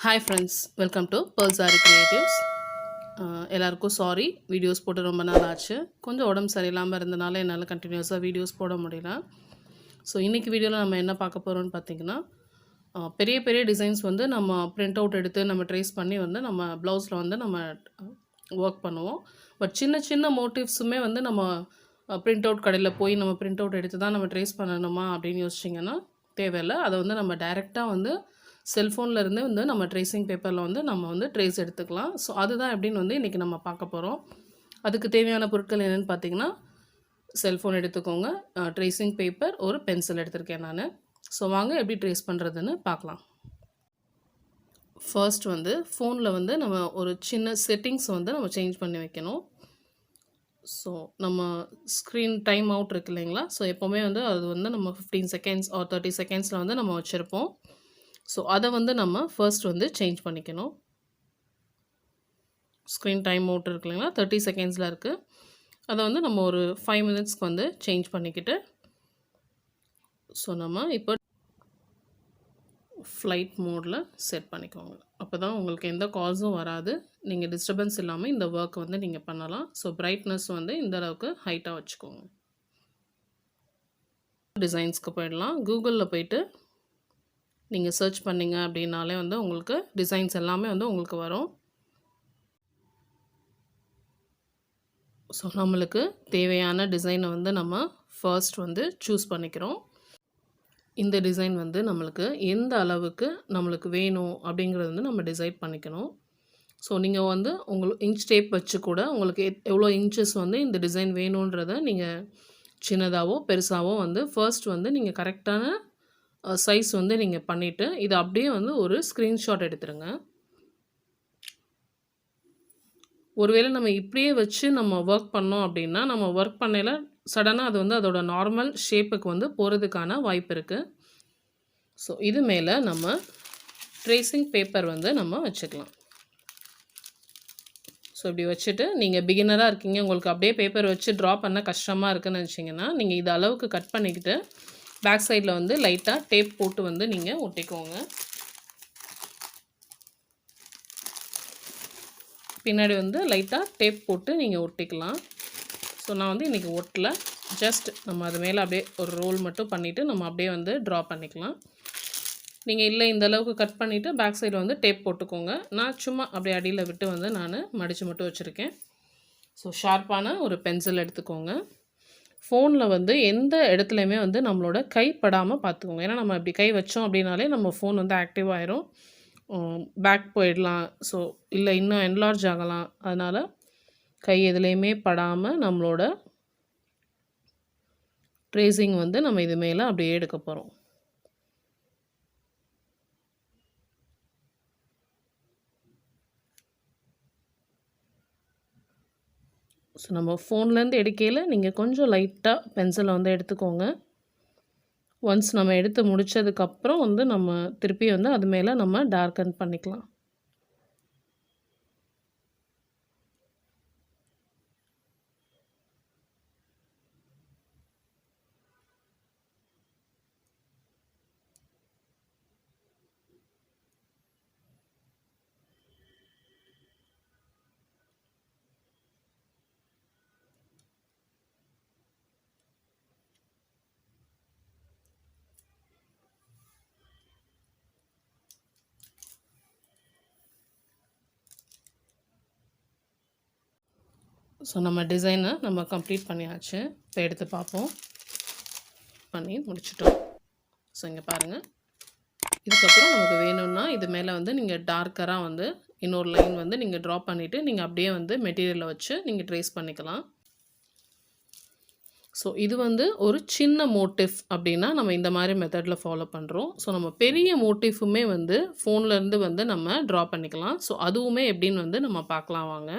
Hi friends, welcome to Aari Creatives. எல்லாருக்கும் sorry videos போட்டு ரொம்ப நாள் ஆச்சு. கொஞ்சம் உடம்பு சரியில்லாமல் இருந்தனால என்னால் கண்டினியூஸாக வீடியோஸ் போட முடியல. ஸோ இன்றைக்கி வீடியோவில் நம்ம என்ன பார்க்க போகிறோம்னு பார்த்திங்கன்னா, பெரிய பெரிய டிசைன்ஸ் வந்து நம்ம பிரிண்ட் அவுட் எடுத்து நம்ம ட்ரேஸ் பண்ணி வந்து நம்ம ப்ளவுஸில் வந்து நம்ம ஒர்க் பண்ணுவோம். பட் சின்ன சின்ன மோட்டிவ்ஸுமே வந்து நம்ம பிரிண்ட் அவுட் கடையில் போய் நம்ம பிரிண்ட் அவுட் எடுத்து தான் நம்ம ட்ரேஸ் பண்ணணுமா அப்படின்னு யோசிச்சிங்கன்னா தேவையில்லை. அதை வந்து நம்ம டைரெக்டாக வந்து செல்ஃபோனில் இருந்து வந்து நம்ம ட்ரேசிங் பேப்பரில் வந்து நம்ம வந்து ட்ரேஸ் எடுத்துக்கலாம். ஸோ அதுதான் எப்படின்னு வந்து இன்றைக்கி நம்ம பார்க்க போகிறோம். அதுக்கு தேவையான பொருட்கள் என்னென்னு பார்த்திங்கன்னா, செல்ஃபோன் எடுத்துக்கோங்க, ட்ரேசிங் பேப்பர், ஒரு பென்சில் எடுத்திருக்கேன் நான். ஸோ வாங்க எப்படி ட்ரேஸ் பண்ணுறதுன்னு பார்க்கலாம். ஃபர்ஸ்ட் வந்து ஃபோனில் வந்து நம்ம ஒரு சின்ன செட்டிங்ஸ் வந்து நம்ம சேஞ்ச் பண்ணி வைக்கணும். ஸோ நம்ம ஸ்க்ரீன் டைம் அவுட் இருக்கு இல்லைங்களா, ஸோ எப்போவுமே வந்து அது வந்து நம்ம 15 செகண்ட்ஸ் ஆர் 30 செகண்ட்ஸில் வந்து நம்ம வச்சுருப்போம். ஸோ அதை வந்து நம்ம ஃபர்ஸ்ட் வந்து சேஞ்ச் பண்ணிக்கணும். ஸ்க்ரீன் டைம் அவுட் இருக்கு இல்லைங்களா, 30 செகண்ட்ஸில் இருக்குது. அதை வந்து நம்ம ஒரு 5 மினிட்ஸ்க்கு வந்து சேஞ்ச் பண்ணிக்கிட்டு, ஸோ நம்ம இப்போ ஃப்ளைட் மோடில் செட் பண்ணிக்கோங்க. அப்போ தான் உங்களுக்கு எந்த கால்ஸும் வராது, நீங்கள் டிஸ்டர்பன்ஸ் இல்லாமல் இந்த ஒர்க் வந்து நீங்கள் பண்ணலாம். ஸோ பிரைட்னஸ் வந்து இந்த அளவுக்கு ஹைட்டாக வச்சுக்கோங்க. டிசைன்ஸ்க்கு போயிடலாம். கூகுளில் போய்ட்டு நீங்கள் சர்ச் பண்ணிங்க அப்படின்னாலே வந்து உங்களுக்கு டிசைன்ஸ் எல்லாமே வந்து உங்களுக்கு வரும். ஸோ நம்மளுக்கு தேவையான டிசைனை வந்து நம்ம ஃபர்ஸ்ட் வந்து சூஸ் பண்ணிக்கிறோம். இந்த டிசைன் வந்து நம்மளுக்கு எந்த அளவுக்கு நம்மளுக்கு வேணும் அப்படிங்கிறது வந்து நம்ம டிசைட் பண்ணிக்கணும். ஸோ நீங்கள் வந்து உங்களுக்கு இன்ச் டேப் வச்சு கூட உங்களுக்கு எவ்வளோ இன்ச்சஸ் வந்து இந்த டிசைன் வேணுன்றதை நீங்கள் சின்னதாகவோ பெருசாகவோ வந்து ஃபர்ஸ்ட் வந்து நீங்கள் கரெக்டான சைஸ் வந்து நீங்கள் பண்ணிவிட்டு இதை அப்படியே வந்து ஒரு ஸ்க்ரீன்ஷாட் எடுத்துருங்க. ஒருவேளை நம்ம இப்படியே வச்சு நம்ம ஒர்க் பண்ணோம் அப்படின்னா நம்ம ஒர்க் பண்ணையில் சடனாக அது வந்து அதோட நார்மல் ஷேப்புக்கு வந்து போகிறதுக்கான வாய்ப்பு இருக்குது. ஸோ இது மேலே நம்ம ட்ரேசிங் பேப்பர் வந்து நம்ம வச்சுக்கலாம். ஸோ இப்படி வச்சுட்டு நீங்கள் பிகினராக இருக்கீங்க, உங்களுக்கு அப்படியே பேப்பர் வச்சு ட்ரா பண்ண கஷ்டமாக இருக்குதுன்னு நினச்சிங்கன்னா நீங்கள் இது அளவுக்கு கட் பண்ணிக்கிட்டு பேக் சைடில் வந்து லைட்டாக டேப் போட்டு வந்து நீங்கள் ஒட்டிக்கோங்க. பின்னாடி வந்து லைட்டாக டேப் போட்டு நீங்கள் ஒட்டிக்கலாம். ஸோ நான் வந்து இன்றைக்கி ஒட்டலை, ஜஸ்ட் நம்ம அது மேலே அப்படியே ஒரு ரோல் மட்டும் பண்ணிவிட்டு நம்ம அப்படியே வந்து ட்ரா பண்ணிக்கலாம். நீங்கள் இல்லை இந்த அளவுக்கு கட் பண்ணிவிட்டு பேக் சைடில் வந்து டேப் போட்டுக்கோங்க. நான் சும்மா அப்படியே அடியில் விட்டு வந்து நான் மடித்து மட்டும் வச்சுருக்கேன். ஸோ ஷார்ப்பான ஒரு பென்சில் எடுத்துக்கோங்க. ஃபோனில் வந்து எந்த இடத்துலையுமே வந்து நம்மளோட கை படாமல் பார்த்துக்கோங்க. ஏன்னா நம்ம இப்படி கை வச்சோம் அப்படின்னாலே நம்ம ஃபோன் வந்து ஆக்டிவ் ஆயிரும், பேக் போயிடலாம். ஸோ இல்லை இன்னும் என்லார்ஜ் ஆகலாம். அதனால் கை எதுலேயுமே படாமல் நம்மளோட ட்ரேசிங் வந்து நம்ம இது மேலே அப்படியே எடுக்க போகிறோம். ஸோ நம்ம ஃபோன்லேருந்து எடுக்கையில் நீங்கள் கொஞ்சம் லைட்டாக பென்சிலை வந்து எடுத்துக்கோங்க. ஒன்ஸ் நம்ம எடுத்து முடித்ததுக்கப்புறம் வந்து நம்ம திருப்பி வந்து அது மேலே நம்ம டார்க்கன் பண்ணிக்கலாம். ஸோ நம்ம டிசைனை நம்ம கம்ப்ளீட் பண்ணியாச்சு. இப்போ எடுத்து பார்ப்போம். பண்ணி முடிச்சிட்டோம். ஸோ இங்கே பாருங்கள். இதுக்கப்புறம் நமக்கு வேணும்னா இது மேலே வந்து நீங்கள் டார்க்கராக வந்து இன்னொரு லைன் வந்து நீங்கள் ட்ரா பண்ணிவிட்டு நீங்கள் அப்படியே வந்து மெட்டீரியலை வச்சு நீங்கள் ட்ரேஸ் பண்ணிக்கலாம். ஸோ இது வந்து ஒரு சின்ன மோட்டிவ் அப்படின்னா நம்ம இந்த மாதிரி மெத்தடில் ஃபாலோ பண்ணுறோம். ஸோ நம்ம பெரிய மோட்டிஃபுமே வந்து ஃபோன்லேருந்து வந்து நம்ம ட்ரா பண்ணிக்கலாம். ஸோ அதுவுமே எப்படின்னு வந்து நம்ம பார்க்கலாம் வாங்க.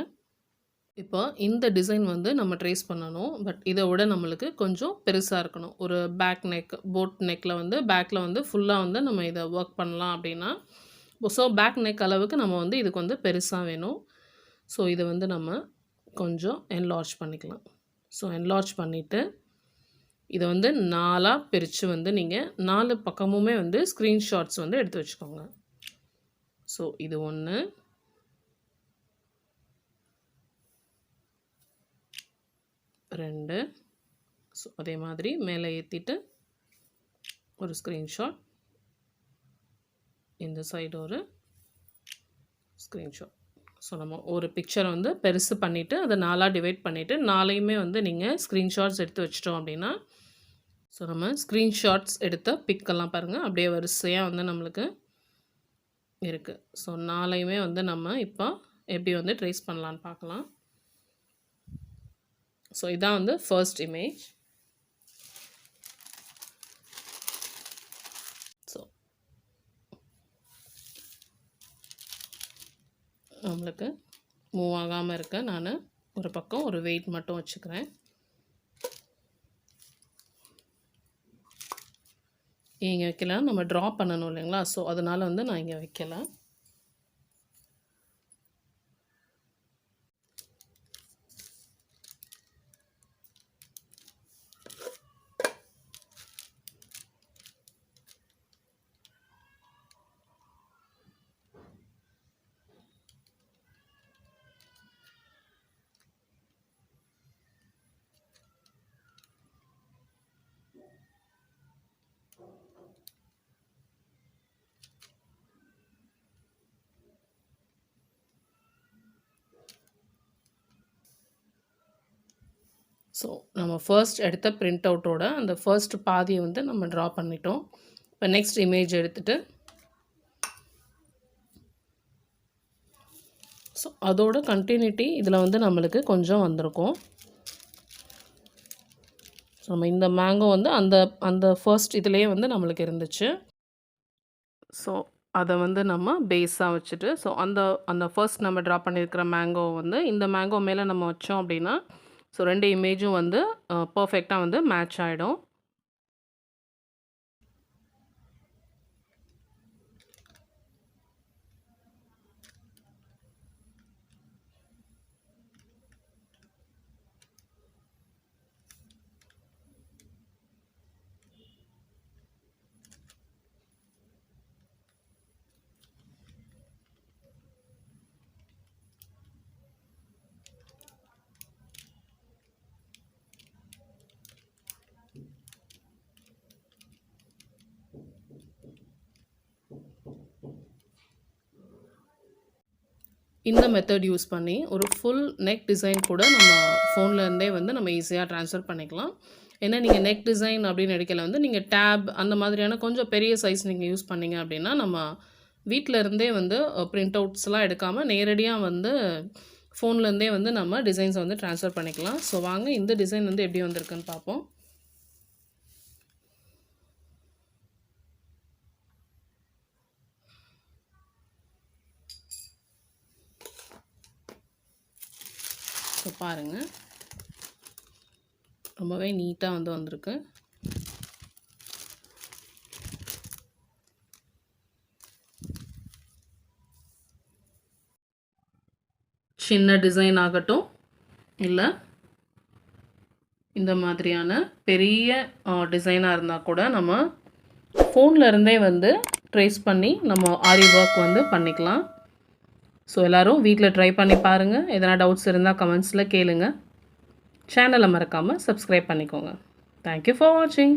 இப்போ இந்த டிசைன் வந்து நம்ம ட்ரேஸ் பண்ணணும். பட் இதை விட நம்மளுக்கு கொஞ்சம் பெருசாக இருக்கணும். ஒரு பேக் நெக், போட் நெக்கில் வந்து பேக்கில் வந்து ஃபுல்லாக வந்து நம்ம இதை ஒர்க் பண்ணலாம் அப்படின்னா, ஸோ பேக் நெக் அளவுக்கு நம்ம வந்து இதுக்கு வந்து பெருசாக வேணும். ஸோ இதை வந்து நம்ம கொஞ்சம் என்லார்ஜ் பண்ணிக்கலாம். ஸோ என்லார்ஜ் பண்ணிவிட்டு இதை வந்து 4ஆக பிரித்து வந்து நீங்கள் 4 பக்கமுமே வந்து ஸ்க்ரீன்ஷாட்ஸ் வந்து எடுத்து வச்சுக்கோங்க. ஸோ இது 1, 2. ஸோ அதே மாதிரி மேலே ஏற்றிட்டு ஒரு ஸ்க்ரீன்ஷாட், இந்த சைடு ஒரு ஸ்க்ரீன்ஷாட். ஸோ நம்ம ஒரு பிக்சரை வந்து பெருசு பண்ணிவிட்டு அதை 4ஆக டிவைட் பண்ணிவிட்டு 4யுமே வந்து நீங்கள் ஸ்க்ரீன்ஷாட்ஸ் எடுத்து வச்சிட்டோம் அப்படின்னா, ஸோ நம்ம ஸ்க்ரீன்ஷாட்ஸ் எடுத்த பிக்கெல்லாம் பாருங்கள் அப்படியே வரிசையாக வந்து நம்மளுக்கு இருக்குது. ஸோ 4யுமே வந்து நம்ம இப்போ எப்படி வந்து ட்ரேஸ் பண்ணலான்னு பார்க்கலாம். ஸோ இதான் வந்து ஃபர்ஸ்ட் இமேஜ். ஸோ நம்மளுக்கு மூவ் ஆகாமல் இருக்க நான் ஒரு பக்கம் ஒரு வெயிட் மட்டும் வச்சுக்கிறேன். இங்கே வைக்கல, நம்ம ட்ரா பண்ணணும் இல்லைங்களா, ஸோ அதனால் வந்து நான் இங்கே வைக்கலை. ஸோ நம்ம ஃபர்ஸ்ட் எடுத்த பிரிண்ட் அவுட்டோட அந்த ஃபர்ஸ்ட் பாதியை வந்து நம்ம ட்ரா பண்ணிட்டோம். இப்போ நெக்ஸ்ட் இமேஜ் எடுத்துகிட்டு ஸோ அதோட கண்டினியூட்டி இதில் வந்து நம்மளுக்கு கொஞ்சம் வந்திருக்கும். ஸோ நம்ம இந்த மேங்கோ வந்து அந்த அந்த ஃபர்ஸ்ட் இதுலேயே வந்து நம்மளுக்கு இருந்துச்சு. ஸோ அதை வந்து நம்ம பேஸாக வச்சுட்டு ஸோ அந்த அந்த ஃபர்ஸ்ட் நம்ம ட்ரா பண்ணியிருக்கிற மேங்கோ வந்து இந்த மேங்கோ மேலே நம்ம வச்சோம் அப்படின்னா ஸோ 2 இமேஜும் வந்து பர்ஃபெக்டாக வந்து மேட்ச் ஆகிடும். இந்த மெத்தட் யூஸ் பண்ணி ஒரு ஃபுல் நெக் டிசைன் கூட நம்ம ஃபோன்லேருந்தே வந்து நம்ம ஈஸியாக ட்ரான்ஸ்ஃபர் பண்ணிக்கலாம். ஏன்னா நீங்கள் நெக் டிசைன் அப்படின்னு எடுக்கல வந்து நீங்கள் டேப் அந்த மாதிரியான கொஞ்சம் பெரிய சைஸ் நீங்கள் யூஸ் பண்ணிங்க அப்படின்னா நம்ம வீட்டில் இருந்தே வந்து பிரிண்ட் அவுட்ஸ்லாம் எடுக்காமல் நேரடியாக வந்து ஃபோன்லேருந்தே வந்து நம்ம டிசைன்ஸை வந்து ட்ரான்ஸ்ஃபர் பண்ணிக்கலாம். ஸோ வாங்க இந்த டிசைன் வந்து எப்படி வந்திருக்குன்னு பார்ப்போம். ஸோ பாருங்கள் ரொம்பவே நீட்டாக வந்து வந்திருக்கு. சின்ன டிசைன் ஆகட்டும் இல்லை இந்த மாதிரியான பெரிய டிசைனாக இருந்தால் கூட நம்ம ஃபோனில் இருந்தே வந்து ட்ரேஸ் பண்ணி நம்ம ஆரி ஒர்க் வந்து பண்ணிக்கலாம். ஸோ எல்லோரும் வீட்டில் ட்ரை பண்ணி பாருங்கள். எதனா டவுட்ஸ் இருந்தால் கமெண்ட்ஸில் கேளுங்க. சேனலை மறக்காமல் சப்ஸ்கிரைப் பண்ணிக்கோங்க. தேங்க்யூ ஃபார் வாட்சிங்.